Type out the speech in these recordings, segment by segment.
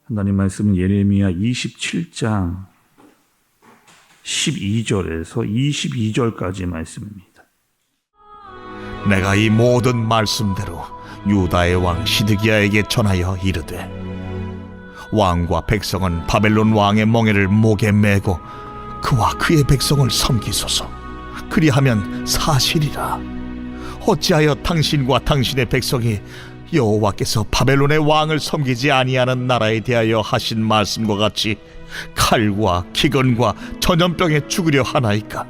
하나님 말씀은 예레미야 27장 12절에서 22절까지 말씀입니다. 내가 이 모든 말씀대로 유다의 왕 시드기야에게 전하여 이르되, 왕과 백성은 바벨론 왕의 멍에를 목에 메고 그와 그의 백성을 섬기소서. 그리하면 사실이라. 어찌하여 당신과 당신의 백성이 여호와께서 바벨론의 왕을 섬기지 아니하는 나라에 대하여 하신 말씀과 같이 칼과 기근과 전염병에 죽으려 하나이까?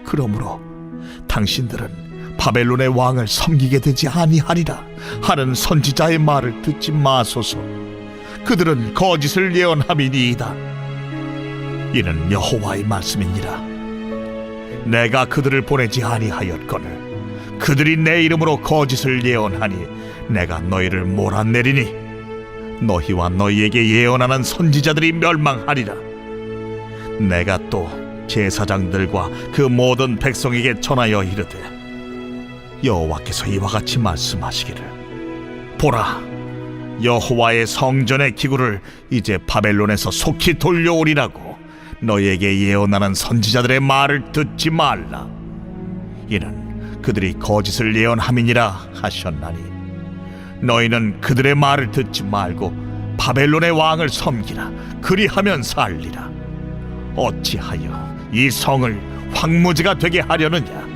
그러므로 당신들은 바벨론의 왕을 섬기게 되지 아니하리라 하는 선지자의 말을 듣지 마소서. 그들은 거짓을 예언함이니이다. 이는 여호와의 말씀이니라. 내가 그들을 보내지 아니하였거늘 그들이 내 이름으로 거짓을 예언하니 내가 너희를 몰아내리니 너희와 너희에게 예언하는 선지자들이 멸망하리라. 내가 또 제사장들과 그 모든 백성에게 전하여 이르되, 여호와께서 이와 같이 말씀하시기를, 보라, 여호와의 성전의 기구를 이제 바벨론에서 속히 돌려오리라고 너희에게 예언하는 선지자들의 말을 듣지 말라. 이는 그들이 거짓을 예언함이니라 하셨나니 너희는 그들의 말을 듣지 말고 바벨론의 왕을 섬기라. 그리하면 살리라. 어찌하여 이 성을 황무지가 되게 하려느냐?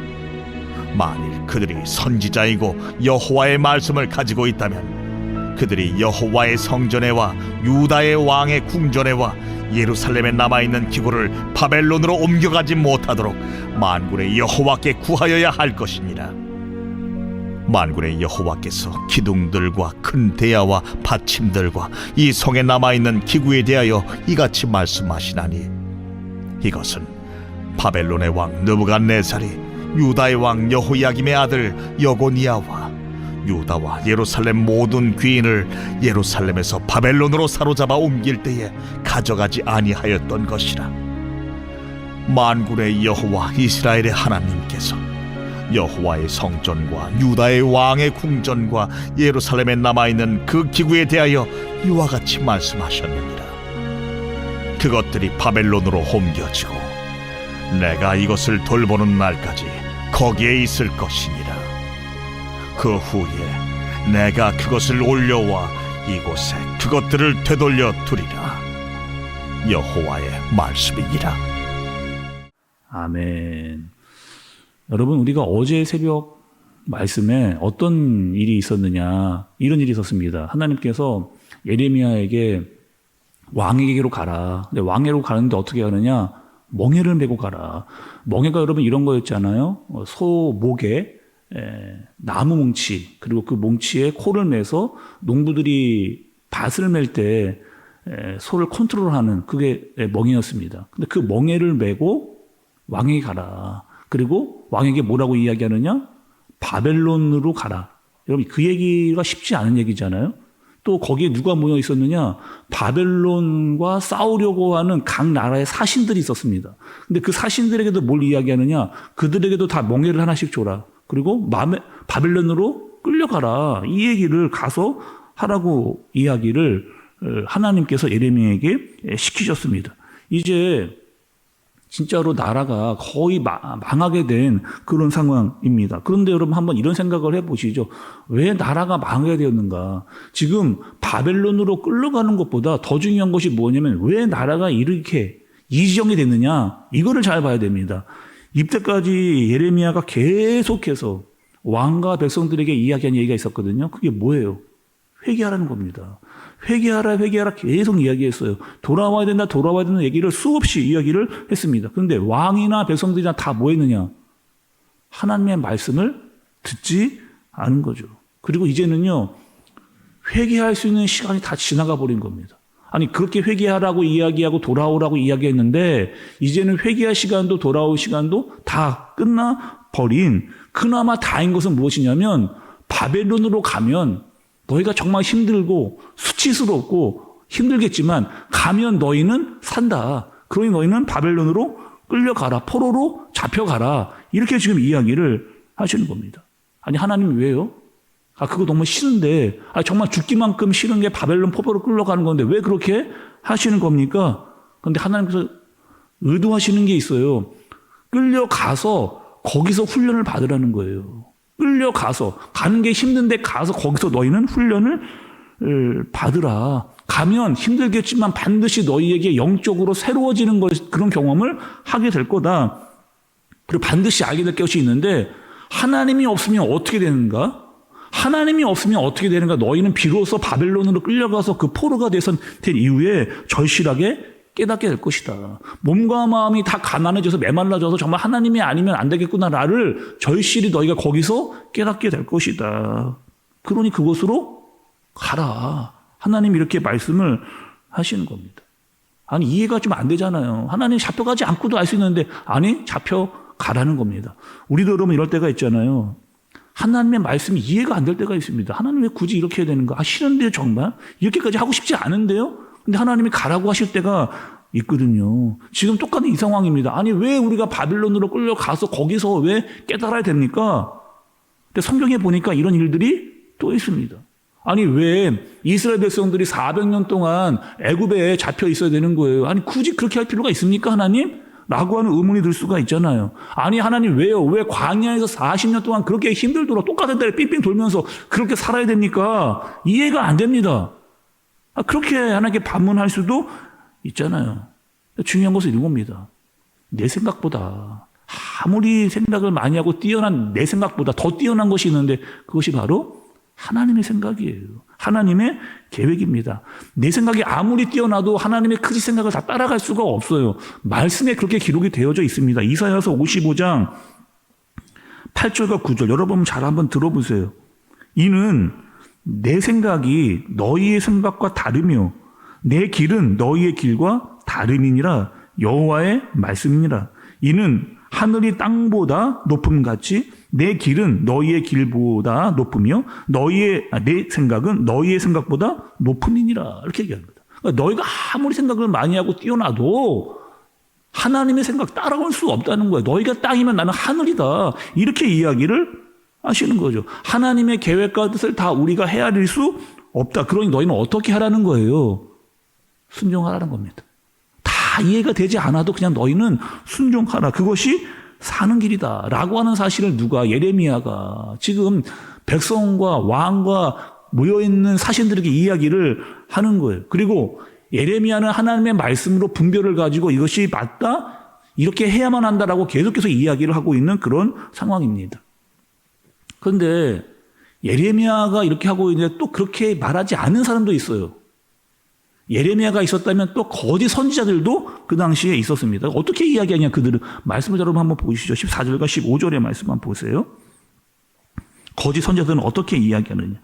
만일 그들이 선지자이고 여호와의 말씀을 가지고 있다면 그들이 여호와의 성전에와 유다의 왕의 궁전에와 예루살렘에 남아있는 기구를 바벨론으로 옮겨가지 못하도록 만군의 여호와께 구하여야 할 것이니라. 만군의 여호와께서 기둥들과 큰 대야와 받침들과 이 성에 남아있는 기구에 대하여 이같이 말씀하시나니, 이것은 바벨론의 왕 느부갓네살이 유다의 왕 여호야김의 아들 여고니아와 유다와 예루살렘 모든 귀인을 예루살렘에서 바벨론으로 사로잡아 옮길 때에 가져가지 아니하였던 것이라. 만군의 여호와 이스라엘의 하나님께서 여호와의 성전과 유다의 왕의 궁전과 예루살렘에 남아있는 그 기구에 대하여 이와 같이 말씀하셨느니라. 그것들이 바벨론으로 옮겨지고 내가 이것을 돌보는 날까지 거기에 있을 것이니라. 그 후에 내가 그것을 올려와 이곳에 그것들을 되돌려 두리라. 여호와의 말씀이니라. 아멘. 여러분, 우리가 어제 새벽 말씀에 어떤 일이 있었느냐, 이런 일이 있었습니다. 하나님께서 예레미야에게 왕에게로 가라. 근데 왕에게로 가는데 어떻게 하느냐? 멍에를 메고 가라. 멍에가 여러분 이런 거였잖아요. 소 목에 나무 뭉치, 그리고 그 뭉치에 코를 매서 농부들이 밭을 멜 때 소를 컨트롤하는 그게 멍에였습니다. 근데 그 멍에를 메고 왕에게 가라. 그리고 왕에게 뭐라고 이야기하느냐? 바벨론으로 가라. 여러분, 그 얘기가 쉽지 않은 얘기잖아요. 또 거기에 누가 모여 있었느냐? 바벨론과 싸우려고 하는 각 나라의 사신들이 있었습니다. 근데 그 사신들에게도 뭘 이야기하느냐? 그들에게도 다 멍에를 하나씩 줘라. 그리고 바벨론으로 끌려가라. 이 얘기를 가서 하라고 이야기를 하나님께서 예레미야에게 시키셨습니다. 이제 진짜로 나라가 거의 망하게 된 그런 상황입니다. 그런데 여러분 한번 이런 생각을 해보시죠. 왜 나라가 망하게 되었는가? 지금 바벨론으로 끌려가는 것보다 더 중요한 것이 뭐냐면 왜 나라가 이렇게 이 지경이 됐느냐? 이거를 잘 봐야 됩니다. 이때까지 예레미야가 계속해서 왕과 백성들에게 이야기한 얘기가 있었거든요. 그게 뭐예요? 회개하라는 겁니다. 회개하라, 회개하라 계속 이야기했어요. 돌아와야 된다, 돌아와야 된다 얘기를 수없이 이야기를 했습니다. 그런데 왕이나 백성들이 다 뭐 했느냐? 하나님의 말씀을 듣지 않은 거죠. 그리고 이제는요, 회개할 수 있는 시간이 다 지나가 버린 겁니다. 아니, 그렇게 회개하라고 이야기하고 돌아오라고 이야기했는데, 이제는 회개할 시간도 돌아올 시간도 다 끝나버린, 그나마 다행인 것은 무엇이냐면, 바벨론으로 가면 너희가 정말 힘들고 수치스럽고 힘들겠지만 가면 너희는 산다. 그러니 너희는 바벨론으로 끌려가라. 포로로 잡혀가라. 이렇게 지금 이야기를 하시는 겁니다. 아니, 하나님 왜요? 그거 너무 싫은데, 정말 죽기만큼 싫은 게 바벨론 포로로 끌려가는 건데 왜 그렇게 하시는 겁니까? 그런데 하나님께서 의도하시는 게 있어요. 끌려가서 거기서 훈련을 받으라는 거예요. 끌려가서, 가는 게 힘든데 가서 거기서 너희는 훈련을 받으라. 가면 힘들겠지만 반드시 너희에게 영적으로 새로워지는 그런 경험을 하게 될 거다. 그리고 반드시 알게 될 것이 있는데, 하나님이 없으면 어떻게 되는가? 하나님이 없으면 어떻게 되는가? 너희는 비로소 바벨론으로 끌려가서 그 포로가 된 이후에 절실하게 깨닫게 될 것이다. 몸과 마음이 다 가난해져서 메말라져서 정말 하나님이 아니면 안 되겠구나를 절실히 너희가 거기서 깨닫게 될 것이다. 그러니 그곳으로 가라. 하나님이 이렇게 말씀을 하시는 겁니다. 아니, 이해가 좀 안 되잖아요. 하나님 잡혀가지 않고도 알 수 있는데, 아니, 잡혀가라는 겁니다. 우리도 여러분 이럴 때가 있잖아요. 하나님의 말씀이 이해가 안 될 때가 있습니다. 하나님 왜 굳이 이렇게 해야 되는가? 싫은데요, 정말? 이렇게까지 하고 싶지 않은데요? 근데 하나님이 가라고 하실 때가 있거든요. 지금 똑같은 이 상황입니다. 아니, 왜 우리가 바빌론으로 끌려가서 거기서 왜 깨달아야 됩니까? 근데 성경에 보니까 이런 일들이 또 있습니다. 아니, 왜 이스라엘 백성들이 400년 동안 애굽에 잡혀 있어야 되는 거예요? 아니, 굳이 그렇게 할 필요가 있습니까, 하나님? 라고 하는 의문이 들 수가 있잖아요. 아니, 하나님 왜요? 왜 광야에서 40년 동안 그렇게 힘들도록 똑같은 데를 삥삥 돌면서 그렇게 살아야 됩니까? 이해가 안 됩니다. 그렇게 하나님께 반문할 수도 있잖아요. 중요한 것은 이런 겁니다. 내 생각보다, 아무리 생각을 많이 하고 뛰어난 내 생각보다 더 뛰어난 것이 있는데, 그것이 바로 하나님의 생각이에요. 하나님의 계획입니다. 내 생각이 아무리 뛰어나도 하나님의 크지 생각을 다 따라갈 수가 없어요. 말씀에 그렇게 기록이 되어져 있습니다. 이사야서 55장 8절과 9절 여러분 잘 한번 들어보세요. 이는 내 생각이 너희의 생각과 다르며 내 길은 너희의 길과 다름이니라. 여호와의 말씀이니라. 이는 하늘이 땅보다 높음같이 내 길은 너희의 길보다 높으며 내 생각은 너희의 생각보다 높음이니라. 이렇게 얘기합니다. 그러니까 너희가 아무리 생각을 많이 하고 뛰어나도 하나님의 생각 따라올 수 없다는 거예요. 너희가 땅이면 나는 하늘이다. 이렇게 이야기를 하시는 거죠. 하나님의 계획과 뜻을 다 우리가 헤아릴 수 없다. 그러니 너희는 어떻게 하라는 거예요? 순종하라는 겁니다. 다 이해가 되지 않아도 그냥 너희는 순종하라. 그것이 사는 길이다 라고 하는 사실을 예레미야가 지금 백성과 왕과 모여있는 사신들에게 이야기를 하는 거예요. 그리고 예레미야는 하나님의 말씀으로 분별을 가지고 이것이 맞다, 이렇게 해야만 한다라고 계속해서 이야기를 하고 있는 그런 상황입니다. 그런데 예레미야가 이렇게 하고 있는데 또 그렇게 말하지 않는 사람도 있어요. 예레미야가 있었다면 또 거짓 선지자들도 그 당시에 있었습니다. 어떻게 이야기하냐 그들은. 말씀을 여러분 한번 보시죠. 14절과 15절의 말씀 한번 보세요. 거짓 선지자들은 어떻게 이야기하느냐.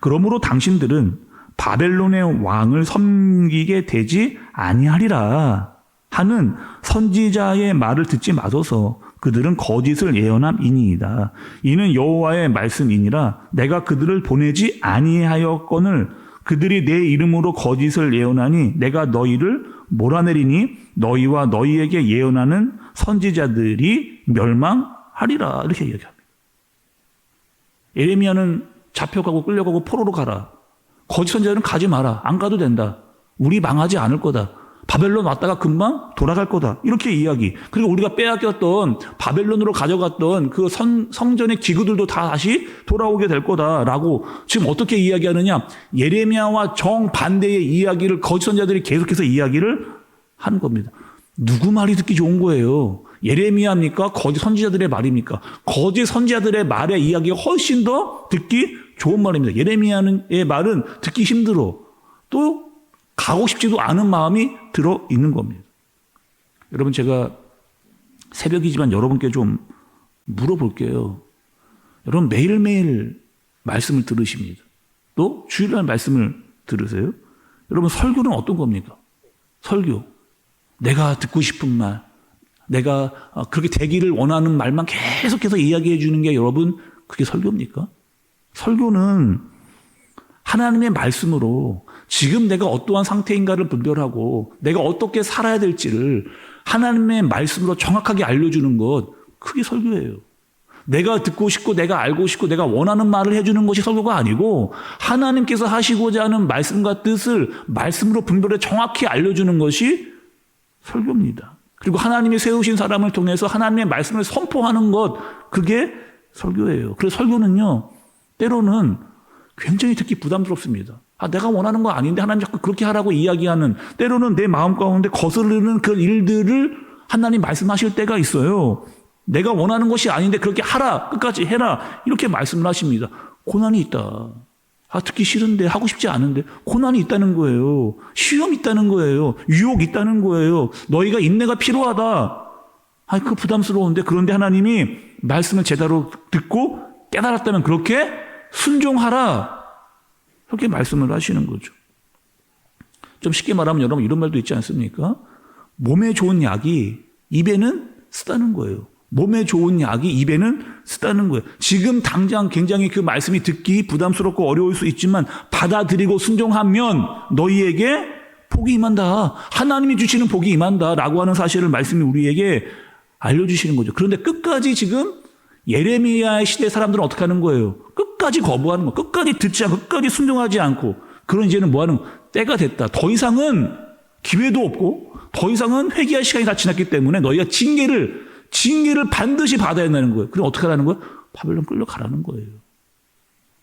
그러므로 당신들은 바벨론의 왕을 섬기게 되지 아니하리라 하는 선지자의 말을 듣지 마소서. 그들은 거짓을 예언함이니이다. 이는 여호와의 말씀이니라. 내가 그들을 보내지 아니하였거늘 그들이 내 이름으로 거짓을 예언하니 내가 너희를 몰아내리니 너희와 너희에게 예언하는 선지자들이 멸망하리라. 이렇게 얘기합니다. 예레미야는 잡혀가고 끌려가고 포로로 가라. 거짓 선지자들은 가지 마라. 안 가도 된다. 우리 망하지 않을 거다. 바벨론 왔다가 금방 돌아갈 거다. 이렇게 이야기. 그리고 우리가 빼앗겼던 바벨론으로 가져갔던 그 성전의 기구들도 다 다시 돌아오게 될 거다라고 지금 어떻게 이야기하느냐. 예레미야와 정반대의 이야기를 거짓 선지자들이 계속해서 이야기를 하는 겁니다. 누구 말이 듣기 좋은 거예요? 예레미야입니까? 거짓 선지자들의 말입니까? 거짓 선지자들의 말의 이야기가 훨씬 더 듣기 좋은 말입니다. 예레미야의 말은 듣기 힘들어. 또 가고 싶지도 않은 마음이 들어 있는 겁니다. 여러분, 제가 새벽이지만 여러분께 좀 물어볼게요. 여러분 매일매일 말씀을 들으십니다. 또 주일날 말씀을 들으세요? 여러분 설교는 어떤 겁니까? 설교. 내가 듣고 싶은 말, 내가 그렇게 되기를 원하는 말만 계속해서 이야기해 주는 게 여러분 그게 설교입니까? 설교는 하나님의 말씀으로 지금 내가 어떠한 상태인가를 분별하고 내가 어떻게 살아야 될지를 하나님의 말씀으로 정확하게 알려주는 것, 그게 설교예요. 내가 듣고 싶고 내가 알고 싶고 내가 원하는 말을 해주는 것이 설교가 아니고 하나님께서 하시고자 하는 말씀과 뜻을 말씀으로 분별해 정확히 알려주는 것이 설교입니다. 그리고 하나님이 세우신 사람을 통해서 하나님의 말씀을 선포하는 것, 그게 설교예요. 그래서 설교는요, 때로는 굉장히 듣기 부담스럽습니다. 내가 원하는 거 아닌데 하나님 자꾸 그렇게 하라고 이야기하는, 때로는 내 마음 가운데 거스르는 그 일들을 하나님 말씀하실 때가 있어요. 내가 원하는 것이 아닌데 그렇게 하라, 끝까지 해라, 이렇게 말씀을 하십니다. 고난이 있다. 듣기 싫은데, 하고 싶지 않은데 고난이 있다는 거예요. 시험이 있다는 거예요. 유혹이 있다는 거예요. 너희가 인내가 필요하다. 그거 부담스러운데, 그런데 하나님이 말씀을 제대로 듣고 깨달았다면 그렇게 순종하라, 그렇게 말씀을 하시는 거죠. 좀 쉽게 말하면 여러분 이런 말도 있지 않습니까? 몸에 좋은 약이 입에는 쓰다는 거예요. 몸에 좋은 약이 입에는 쓰다는 거예요. 지금 당장 굉장히 그 말씀이 듣기 부담스럽고 어려울 수 있지만 받아들이고 순종하면 너희에게 복이 임한다. 하나님이 주시는 복이 임한다 라고 하는 사실을 말씀이 우리에게 알려주시는 거죠. 그런데 끝까지 지금 예레미야의 시대 사람들은 어떻게 하는 거예요? 끝까지 거부하는 거, 끝까지 듣지 않고 끝까지 순종하지 않고, 그런 이제는 뭐 하는 거? 때가 됐다. 더 이상은 기회도 없고 더 이상은 회개할 시간이 다 지났기 때문에 너희가 징계를 반드시 받아야 한다는 거예요. 그럼 어떻게 하라는 거예요? 바벨론 끌려가라는 거예요.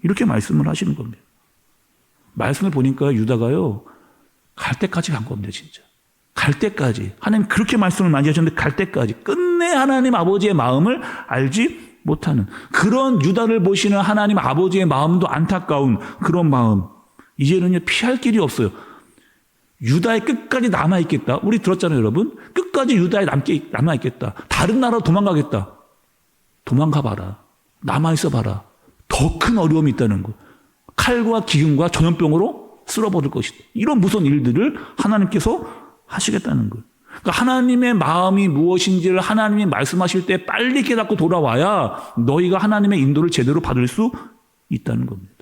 이렇게 말씀을 하시는 겁니다. 말씀을 보니까 유다가요, 갈 때까지 간 겁니다, 진짜. 갈 때까지. 하나님 그렇게 말씀을 많이 하셨는데 갈 때까지. 끝내 하나님 아버지의 마음을 알지 못하는, 그런 유다를 보시는 하나님 아버지의 마음도 안타까운 그런 마음. 이제는요, 피할 길이 없어요. 유다에 끝까지 남아있겠다. 우리 들었잖아요, 여러분. 끝까지 유다에 남아있겠다. 다른 나라로 도망가겠다. 도망가봐라. 남아있어봐라. 더 큰 어려움이 있다는 거. 칼과 기근과 전염병으로 쓸어버릴 것이다. 이런 무서운 일들을 하나님께서 하시겠다는 거예요. 그러니까 하나님의 마음이 무엇인지를 하나님이 말씀하실 때 빨리 깨닫고 돌아와야 너희가 하나님의 인도를 제대로 받을 수 있다는 겁니다.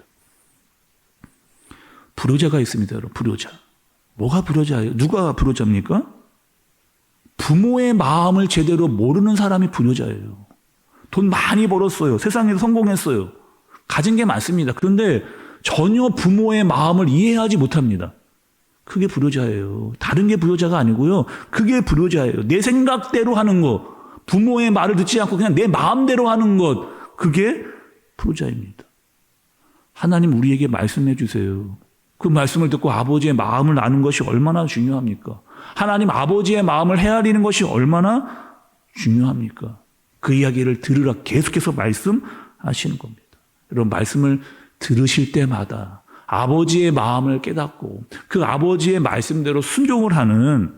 불효자가 있습니다, 여러분. 불효자. 뭐가 불효자예요? 누가 불효자입니까? 부모의 마음을 제대로 모르는 사람이 불효자예요. 돈 많이 벌었어요. 세상에서 성공했어요. 가진 게 많습니다. 그런데 전혀 부모의 마음을 이해하지 못합니다. 그게 불효자예요. 다른 게 불효자가 아니고요. 그게 불효자예요. 내 생각대로 하는 것, 부모의 말을 듣지 않고 그냥 내 마음대로 하는 것, 그게 불효자입니다. 하나님 우리에게 말씀해 주세요. 그 말씀을 듣고 아버지의 마음을 아는 것이 얼마나 중요합니까? 하나님 아버지의 마음을 헤아리는 것이 얼마나 중요합니까? 그 이야기를 들으라 계속해서 말씀하시는 겁니다. 여러분, 말씀을 들으실 때마다 아버지의 마음을 깨닫고 그 아버지의 말씀대로 순종을 하는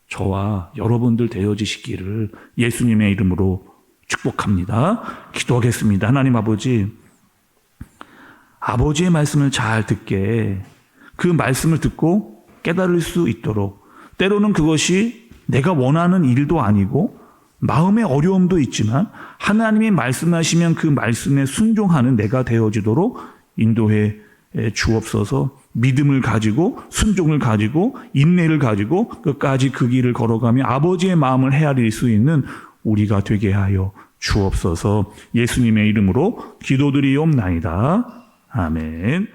저와 여러분들 되어지시기를 예수님의 이름으로 축복합니다. 기도하겠습니다. 하나님 아버지, 아버지의 말씀을 잘 듣게, 그 말씀을 듣고 깨달을 수 있도록, 때로는 그것이 내가 원하는 일도 아니고 마음의 어려움도 있지만 하나님이 말씀하시면 그 말씀에 순종하는 내가 되어지도록 인도해 주옵소서. 믿음을 가지고 순종을 가지고 인내를 가지고 끝까지 그 길을 걸어가며 아버지의 마음을 헤아릴 수 있는 우리가 되게 하여 주옵소서. 예수님의 이름으로 기도드리옵나이다. 아멘.